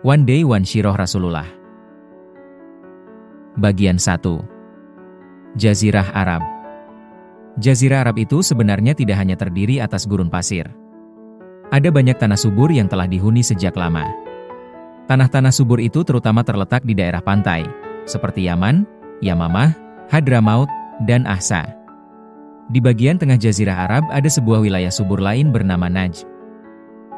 One Day One Shiroh Rasulullah. Bagian 1. Jazirah Arab. Jazirah Arab itu sebenarnya tidak hanya terdiri atas gurun pasir. Ada banyak tanah subur yang telah dihuni sejak lama. Tanah-tanah subur itu terutama terletak di daerah pantai, seperti Yaman, Yamamah, Hadramaut, dan Ahsa. Di bagian tengah Jazirah Arab ada sebuah wilayah subur lain bernama Najd.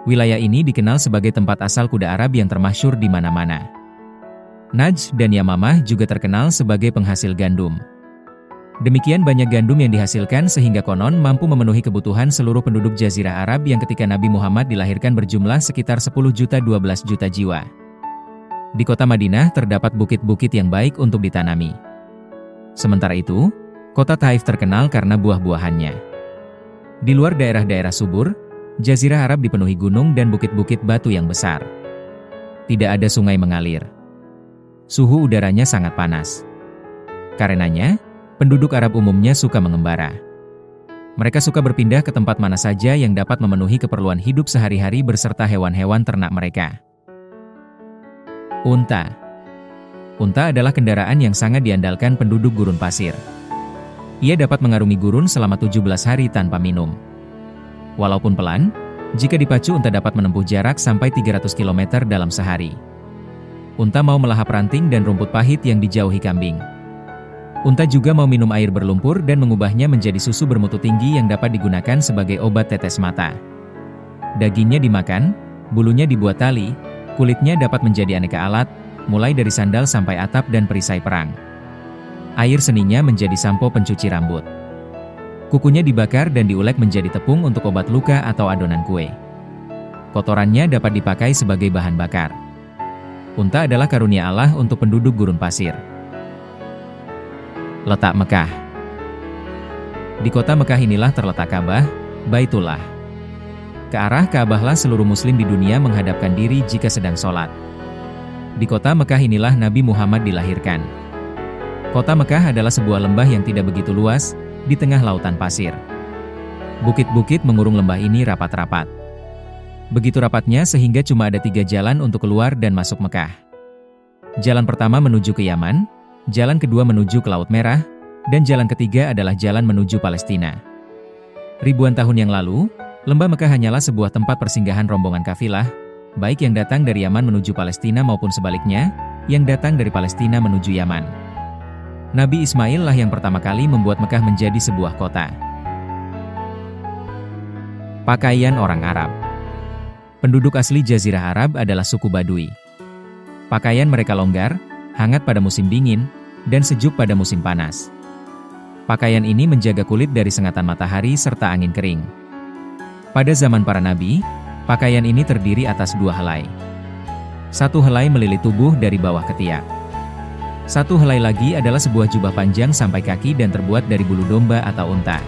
Wilayah ini dikenal sebagai tempat asal kuda Arab yang termasyhur di mana-mana. Najd dan Yamamah juga terkenal sebagai penghasil gandum. Demikian banyak gandum yang dihasilkan sehingga konon mampu memenuhi kebutuhan seluruh penduduk Jazirah Arab yang ketika Nabi Muhammad dilahirkan berjumlah sekitar 10-12 juta jiwa. Di kota Madinah terdapat bukit-bukit yang baik untuk ditanami. Sementara itu, kota Taif terkenal karena buah-buahannya. Di luar daerah-daerah subur, Jazirah Arab dipenuhi gunung dan bukit-bukit batu yang besar. Tidak ada sungai mengalir. Suhu udaranya sangat panas. Karenanya, penduduk Arab umumnya suka mengembara. Mereka suka berpindah ke tempat mana saja yang dapat memenuhi keperluan hidup sehari-hari beserta hewan-hewan ternak mereka. Unta. Unta adalah kendaraan yang sangat diandalkan penduduk gurun pasir. Ia dapat mengarungi gurun selama 17 hari tanpa minum. Walaupun pelan, jika dipacu unta dapat menempuh jarak sampai 300 km dalam sehari. Unta mau melahap ranting dan rumput pahit yang dijauhi kambing. Unta juga mau minum air berlumpur dan mengubahnya menjadi susu bermutu tinggi yang dapat digunakan sebagai obat tetes mata. Dagingnya dimakan, bulunya dibuat tali, kulitnya dapat menjadi aneka alat, mulai dari sandal sampai atap dan perisai perang. Air seninya menjadi sampo pencuci rambut. Kukunya dibakar dan diulek menjadi tepung untuk obat luka atau adonan kue. Kotorannya dapat dipakai sebagai bahan bakar. Unta adalah karunia Allah untuk penduduk gurun pasir. Letak Mekah. Di kota Mekah inilah terletak Ka'bah, Baitullah. Ke arah Ka'bahlah seluruh muslim di dunia menghadapkan diri jika sedang sholat. Di kota Mekah inilah Nabi Muhammad dilahirkan. Kota Mekah adalah sebuah lembah yang tidak begitu luas, di tengah lautan pasir. Bukit-bukit mengurung lembah ini rapat-rapat. Begitu rapatnya sehingga cuma ada 3 jalan untuk keluar dan masuk Mekah. Jalan pertama menuju ke Yaman, jalan kedua menuju ke Laut Merah, dan jalan ketiga adalah jalan menuju Palestina. Ribuan tahun yang lalu, lembah Mekah hanyalah sebuah tempat persinggahan rombongan kafilah, baik yang datang dari Yaman menuju Palestina maupun sebaliknya, yang datang dari Palestina menuju Yaman. Nabi Ismail lah yang pertama kali membuat Mekah menjadi sebuah kota. Pakaian orang Arab. Penduduk asli Jazirah Arab adalah suku Badui. Pakaian mereka longgar, hangat pada musim dingin, dan sejuk pada musim panas. Pakaian ini menjaga kulit dari sengatan matahari serta angin kering. Pada zaman para nabi, pakaian ini terdiri atas 2 helai. 1 helai melilit tubuh dari bawah ketiak. 1 helai lagi adalah sebuah jubah panjang sampai kaki dan terbuat dari bulu domba atau unta.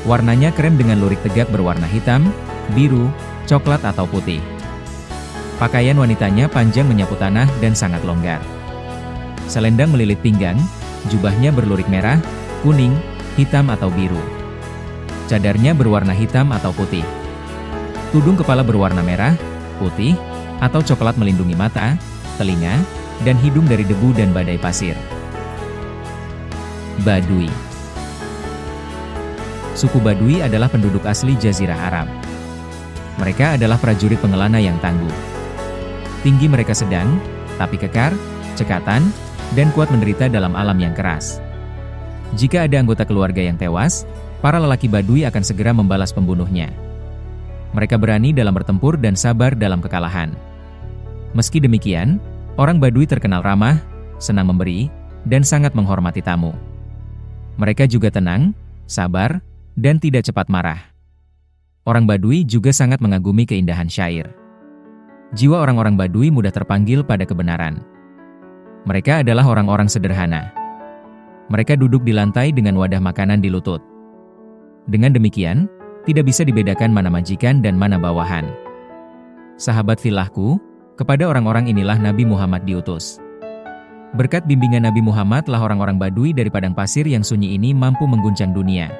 Warnanya krem dengan lurik tegak berwarna hitam, biru, coklat atau putih. Pakaian wanitanya panjang menyapu tanah dan sangat longgar. Selendang melilit pinggang, jubahnya berlurik merah, kuning, hitam atau biru. Cadarnya berwarna hitam atau putih. Tudung kepala berwarna merah, putih, atau coklat melindungi mata, telinga, dan hidung dari debu dan badai pasir. Badui. Suku Badui adalah penduduk asli Jazirah Arab. Mereka adalah prajurit pengelana yang tangguh. Tinggi mereka sedang, tapi kekar, cekatan, dan kuat menderita dalam alam yang keras. Jika ada anggota keluarga yang tewas, para lelaki Badui akan segera membalas pembunuhnya. Mereka berani dalam bertempur dan sabar dalam kekalahan. Meski demikian, orang Badui terkenal ramah, senang memberi, dan sangat menghormati tamu. Mereka juga tenang, sabar, dan tidak cepat marah. Orang Badui juga sangat mengagumi keindahan syair. Jiwa orang-orang Badui mudah terpanggil pada kebenaran. Mereka adalah orang-orang sederhana. Mereka duduk di lantai dengan wadah makanan di lutut. Dengan demikian, tidak bisa dibedakan mana majikan dan mana bawahan. Sahabat filahku, kepada orang-orang inilah Nabi Muhammad diutus. Berkat bimbingan Nabi Muhammad lah orang-orang Badui dari padang pasir yang sunyi ini mampu mengguncang dunia.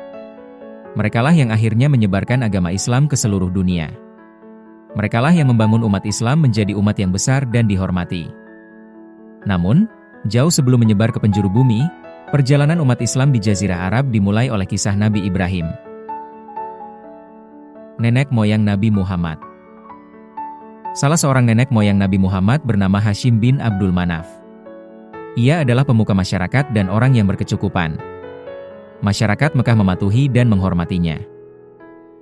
Merekalah yang akhirnya menyebarkan agama Islam ke seluruh dunia. merekalah yang membangun umat Islam menjadi umat yang besar dan dihormati. Namun, jauh sebelum menyebar ke penjuru bumi, perjalanan umat Islam di Jazirah Arab dimulai oleh kisah Nabi Ibrahim. Nenek moyang Nabi Muhammad. Salah seorang nenek moyang Nabi Muhammad bernama Hashim bin Abdul Manaf. Ia adalah pemuka masyarakat dan orang yang berkecukupan. Masyarakat Mekah mematuhi dan menghormatinya.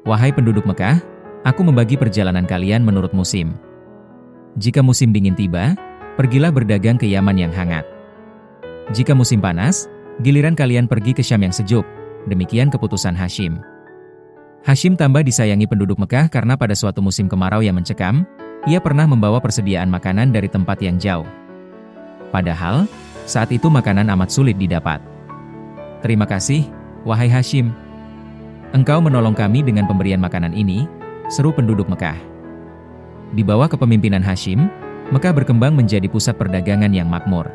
Wahai penduduk Mekah, aku membagi perjalanan kalian menurut musim. Jika musim dingin tiba, pergilah berdagang ke Yaman yang hangat. Jika musim panas, giliran kalian pergi ke Syam yang sejuk. Demikian keputusan Hashim. Hashim tambah disayangi penduduk Mekah karena pada suatu musim kemarau yang mencekam, ia pernah membawa persediaan makanan dari tempat yang jauh. Padahal, saat itu makanan amat sulit didapat. Terima kasih, wahai Hashim. Engkau menolong kami dengan pemberian makanan ini, seru penduduk Mekah. Di bawah kepemimpinan Hashim, Mekah berkembang menjadi pusat perdagangan yang makmur.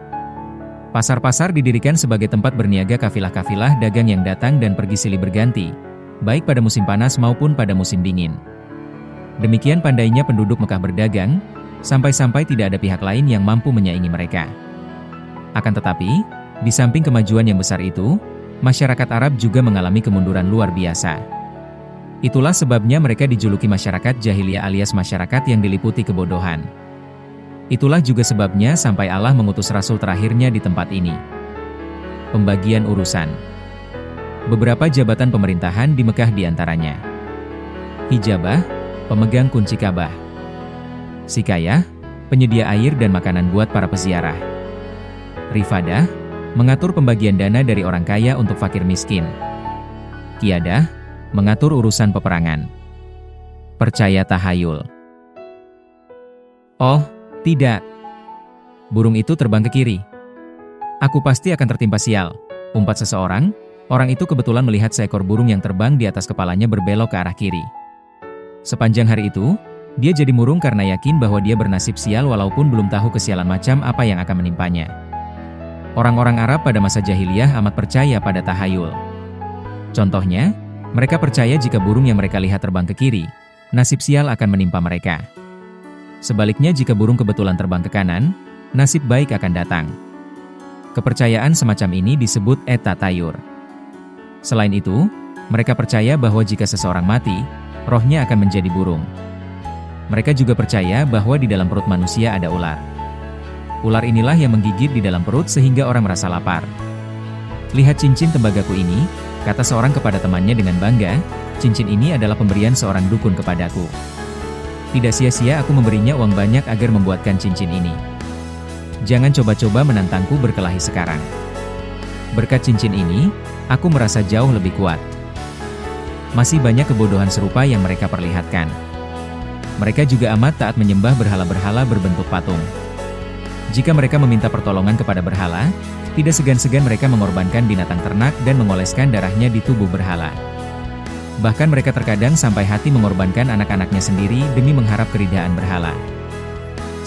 Pasar-pasar didirikan sebagai tempat berniaga kafilah-kafilah dagang yang datang dan pergi silih berganti, baik pada musim panas maupun pada musim dingin. Demikian pandainya penduduk Mekah berdagang, sampai-sampai tidak ada pihak lain yang mampu menyaingi mereka. Akan tetapi, di samping kemajuan yang besar itu, masyarakat Arab juga mengalami kemunduran luar biasa. Itulah sebabnya mereka dijuluki masyarakat jahiliyah alias masyarakat yang diliputi kebodohan. Itulah juga sebabnya sampai Allah mengutus Rasul terakhirnya di tempat ini. Pembagian urusan. Beberapa jabatan pemerintahan di Mekah diantaranya. Hijabah, pemegang kunci Ka'bah. Sikayah, penyedia air dan makanan buat para peziarah. Rifadah, mengatur pembagian dana dari orang kaya untuk fakir miskin. Qiyadah, mengatur urusan peperangan. Percaya tahayul. Oh, tidak. Burung itu terbang ke kiri. Aku pasti akan tertimpa sial, umpat seseorang. Orang itu kebetulan melihat seekor burung yang terbang di atas kepalanya berbelok ke arah kiri. Sepanjang hari itu, dia jadi murung karena yakin bahwa dia bernasib sial walaupun belum tahu kesialan macam apa yang akan menimpanya. Orang-orang Arab pada masa jahiliyah amat percaya pada tahayul. Contohnya, mereka percaya jika burung yang mereka lihat terbang ke kiri, nasib sial akan menimpa mereka. Sebaliknya jika burung kebetulan terbang ke kanan, nasib baik akan datang. Kepercayaan semacam ini disebut et-tatayur. Selain itu, mereka percaya bahwa jika seseorang mati, rohnya akan menjadi burung. Mereka juga percaya bahwa di dalam perut manusia ada ular. Ular inilah yang menggigit di dalam perut sehingga orang merasa lapar. Lihat cincin tembagaku ini, kata seorang kepada temannya dengan bangga, cincin ini adalah pemberian seorang dukun kepadaku. Tidak sia-sia aku memberinya uang banyak agar membuatkan cincin ini. Jangan coba-coba menantangku berkelahi sekarang. Berkat cincin ini, aku merasa jauh lebih kuat. Masih banyak kebodohan serupa yang mereka perlihatkan. Mereka juga amat taat menyembah berhala-berhala berbentuk patung. Jika mereka meminta pertolongan kepada berhala, tidak segan-segan mereka mengorbankan binatang ternak dan mengoleskan darahnya di tubuh berhala. Bahkan mereka terkadang sampai hati mengorbankan anak-anaknya sendiri demi mengharap keridhaan berhala.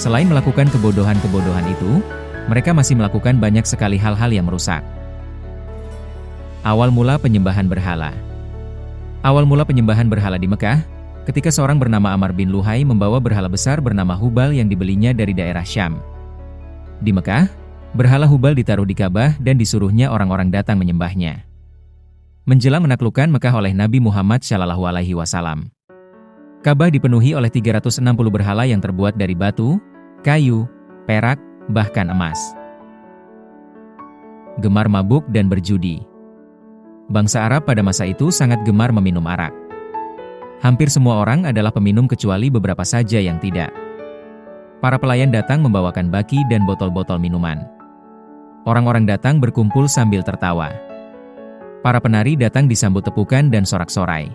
Selain melakukan kebodohan-kebodohan itu, mereka masih melakukan banyak sekali hal-hal yang merusak. Awal mula penyembahan berhala. Awal mula penyembahan berhala di Mekah, ketika seorang bernama Amr bin Luhai membawa berhala besar bernama Hubal yang dibelinya dari daerah Syam. Di Mekah, berhala Hubal ditaruh di Ka'bah dan disuruhnya orang-orang datang menyembahnya. Menjelang menaklukkan Mekah oleh Nabi Muhammad SAW. Ka'bah dipenuhi oleh 360 berhala yang terbuat dari batu, kayu, perak, bahkan emas. Gemar mabuk dan berjudi. Bangsa Arab pada masa itu sangat gemar meminum arak. Hampir semua orang adalah peminum kecuali beberapa saja yang tidak. Para pelayan datang membawakan baki dan botol-botol minuman. Orang-orang datang berkumpul sambil tertawa. Para penari datang disambut tepukan dan sorak-sorai.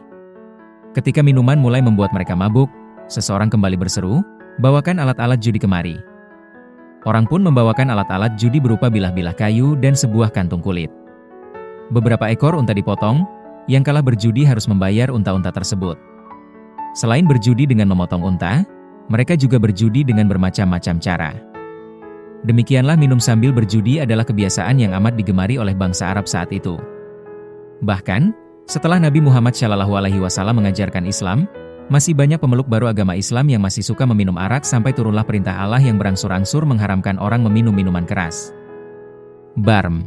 Ketika minuman mulai membuat mereka mabuk, seseorang kembali berseru, "Bawakan alat-alat judi kemari." Orang pun membawakan alat-alat judi berupa bilah-bilah kayu dan sebuah kantung kulit. Beberapa ekor unta dipotong, yang kalah berjudi harus membayar unta-unta tersebut. Selain berjudi dengan memotong unta, mereka juga berjudi dengan bermacam-macam cara. Demikianlah minum sambil berjudi adalah kebiasaan yang amat digemari oleh bangsa Arab saat itu. Bahkan, setelah Nabi Muhammad SAW mengajarkan Islam, Masih banyak pemeluk baru agama Islam yang masih suka meminum arak sampai turunlah perintah Allah yang berangsur-angsur mengharamkan orang meminum minuman keras. Barm.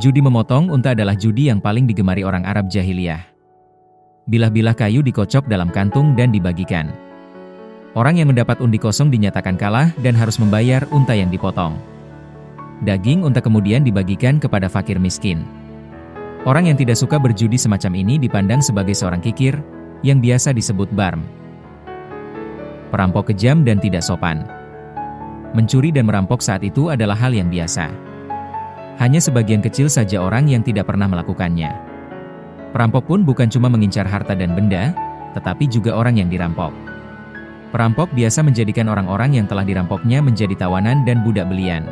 Judi memotong unta adalah judi yang paling digemari orang Arab jahiliyah. Bilah-bilah kayu dikocok dalam kantung dan dibagikan. Orang yang mendapat undi kosong dinyatakan kalah dan harus membayar unta yang dipotong. Daging unta kemudian dibagikan kepada fakir miskin. Orang yang tidak suka berjudi semacam ini dipandang sebagai seorang kikir, yang biasa disebut barm. Perampok kejam dan tidak sopan. Mencuri dan merampok saat itu adalah hal yang biasa. Hanya sebagian kecil saja orang yang tidak pernah melakukannya. Perampok pun bukan cuma mengincar harta dan benda, tetapi juga orang yang dirampok. Perampok biasa menjadikan orang-orang yang telah dirampoknya menjadi tawanan dan budak belian.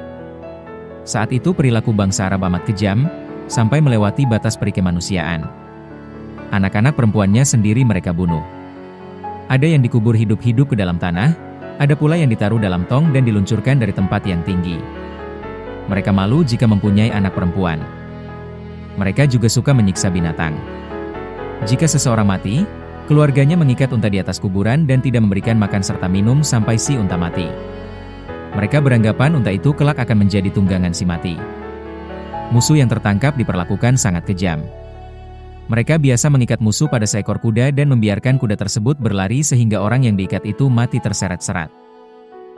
Saat itu perilaku bangsa Arab amat kejam, sampai melewati batas perikemanusiaan. Anak-anak perempuannya sendiri mereka bunuh. Ada yang dikubur hidup-hidup ke dalam tanah, ada pula yang ditaruh dalam tong dan diluncurkan dari tempat yang tinggi. Mereka malu jika mempunyai anak perempuan. Mereka juga suka menyiksa binatang. Jika seseorang mati, keluarganya mengikat unta di atas kuburan dan tidak memberikan makan serta minum sampai si unta mati. Mereka beranggapan unta itu kelak akan menjadi tunggangan si mati. Musuh yang tertangkap diperlakukan sangat kejam. Mereka biasa mengikat musuh pada seekor kuda dan membiarkan kuda tersebut berlari sehingga orang yang diikat itu mati terseret-seret.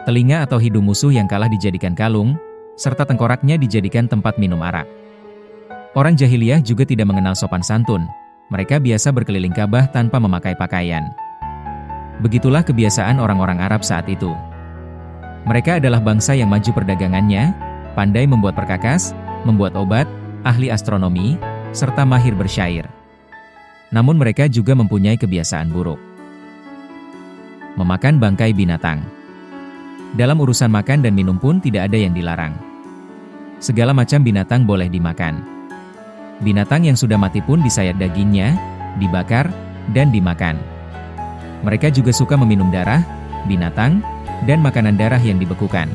Telinga atau hidung musuh yang kalah dijadikan kalung, serta tengkoraknya dijadikan tempat minum arak. Orang jahiliyah juga tidak mengenal sopan santun. Mereka biasa berkeliling Ka'bah tanpa memakai pakaian. Begitulah kebiasaan orang-orang Arab saat itu. Mereka adalah bangsa yang maju perdagangannya, pandai membuat perkakas, membuat obat, ahli astronomi, serta mahir bersyair. Namun mereka juga mempunyai kebiasaan buruk. Memakan bangkai binatang. Dalam urusan makan dan minum pun tidak ada yang dilarang. Segala macam binatang boleh dimakan. Binatang yang sudah mati pun disayat dagingnya, dibakar, dan dimakan. Mereka juga suka meminum darah, binatang, dan makanan darah yang dibekukan.